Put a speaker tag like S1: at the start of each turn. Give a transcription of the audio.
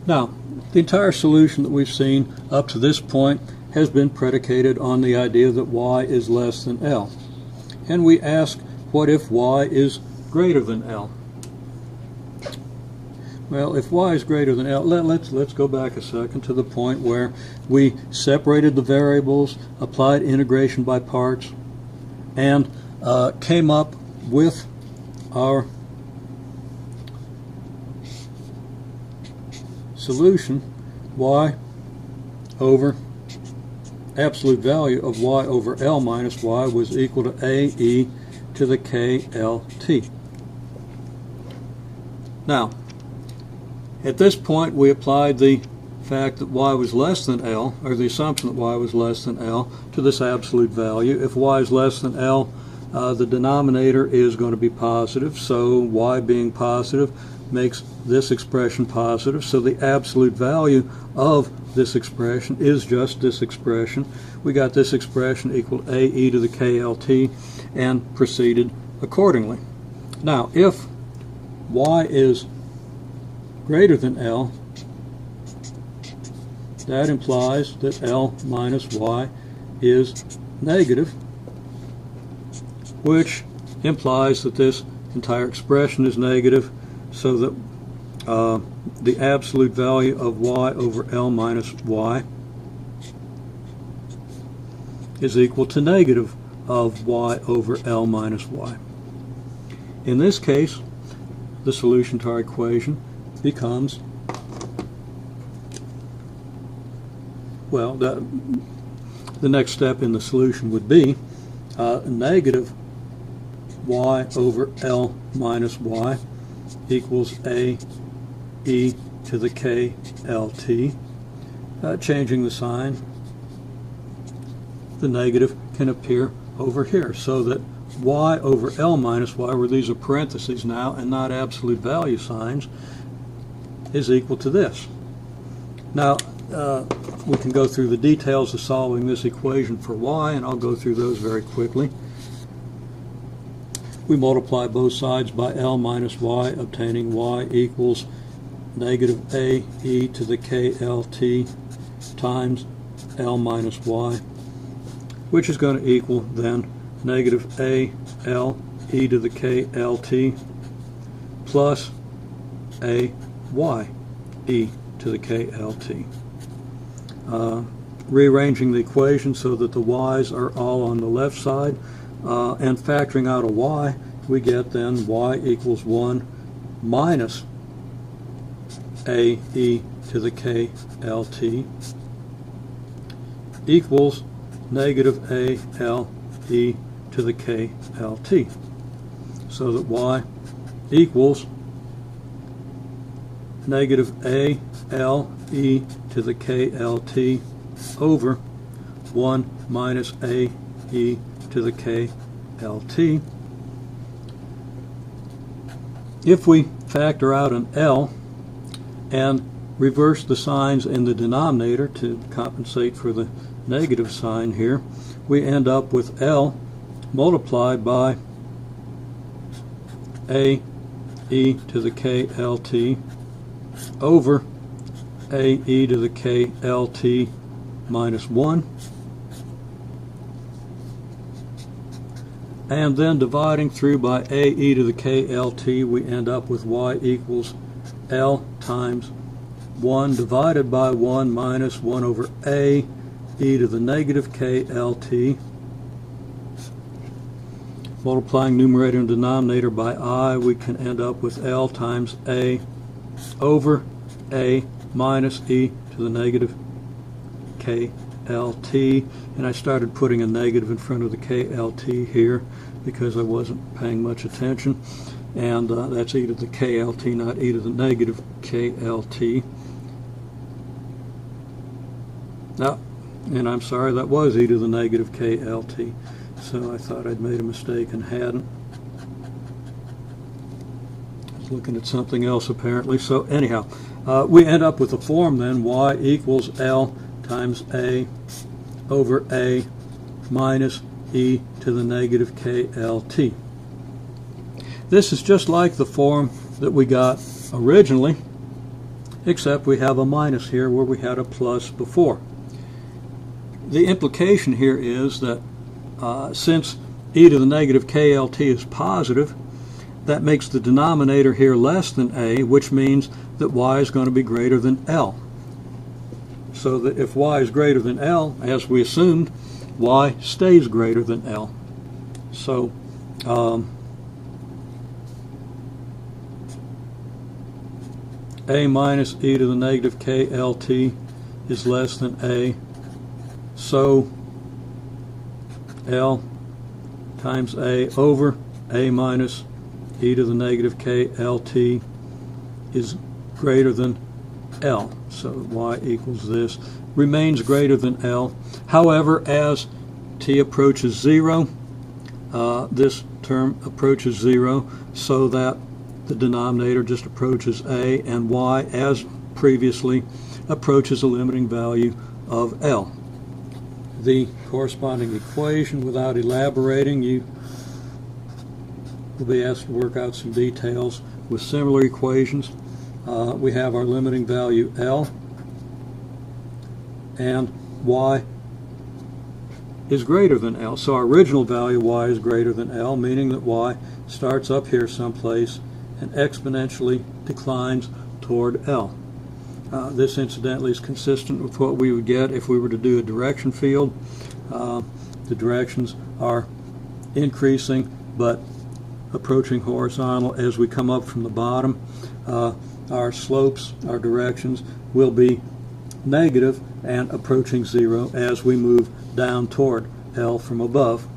S1: Now, the entire solution that we've seen up to this point has been predicated on the idea that y is less than L. And we ask, what if y is greater than L? Well, if y is greater than L, let's go back a second to the point where we separated the variables, applied integration by parts, and came up with our solution. Y over absolute value of y over L minus y was equal to AE to the KLT. Now, at this point we applied the fact that y was less than L, or the assumption that y was less than L, to this absolute value. If y is less than L, the denominator is going to be positive, so y being positive makes this expression positive, so the absolute value of this expression is just this expression. We got this expression equal to AE to the KLT and proceeded accordingly. Now, if y is greater than L, that implies that L minus y is negative, which implies that this entire expression is negative, so that the absolute value of y over L minus y is equal to negative of y over L minus y. In this case, the solution to our equation becomes, well, the next step in the solution would be negative y over L minus y equals A e to the KLT. Changing the sign, the negative can appear over here, so that y over L minus y, where these are parentheses now and not absolute value signs, is equal to this. Now, we can go through the details of solving this equation for y, and I'll go through those very quickly. We multiply both sides by L minus y, obtaining y equals negative A e to the KLT times L minus y, which is going to equal then negative A L e to the KLT plus A y e to the KLT. Rearranging the equation so that the y's are all on the left side, and factoring out a y, we get then y equals 1 minus A e to the KLT equals negative A L e to the KLT, so that y equals negative A L e to the KLT over 1 minus A e to the KLT. If we factor out an L and reverse the signs in the denominator to compensate for the negative sign here, we end up with L multiplied by A e to the KLT over A e to the KLT minus 1, and then dividing through by A e to the KLT, we end up with y equals L times 1 divided by 1 minus 1 over A e to the negative KLT. Multiplying numerator and denominator by I, we can end up with L times A over A minus e to the negative KLT, and I started putting a negative in front of the KLT here because I wasn't paying much attention, and that's e to the KLT, not e to the negative KLT. Now, and I'm sorry, that was e to the negative KLT, so I thought I'd made a mistake and hadn't. I was looking at something else apparently. So anyhow, we end up with a form then, y equals L times A over A minus e to the negative KLT. This is just like the form that we got originally, except we have a minus here where we had a plus before. The implication here is that since e to the negative klt is positive, that makes the denominator here less than a, which means that y is going to be greater than L. So that if y is greater than L, as we assumed, y stays greater than L. So a minus e to the negative klt is less than a, so L times a over a minus e to the negative klt is greater than L. So y equals this, remains greater than L. However, as t approaches 0, this term approaches 0, so that the denominator just approaches a, and y, as previously, approaches a limiting value of L. The corresponding equation, without elaborating, you will be asked to work out some details with similar equations. We have our limiting value L, and y is greater than L. So our original value y is greater than L, meaning that y starts up here someplace and exponentially declines toward L. This incidentally is consistent with what we would get if we were to do a direction field. The directions are increasing but approaching horizontal as we come up from the bottom. Our slopes, our directions, will be negative and approaching 0 as we move down toward L from above.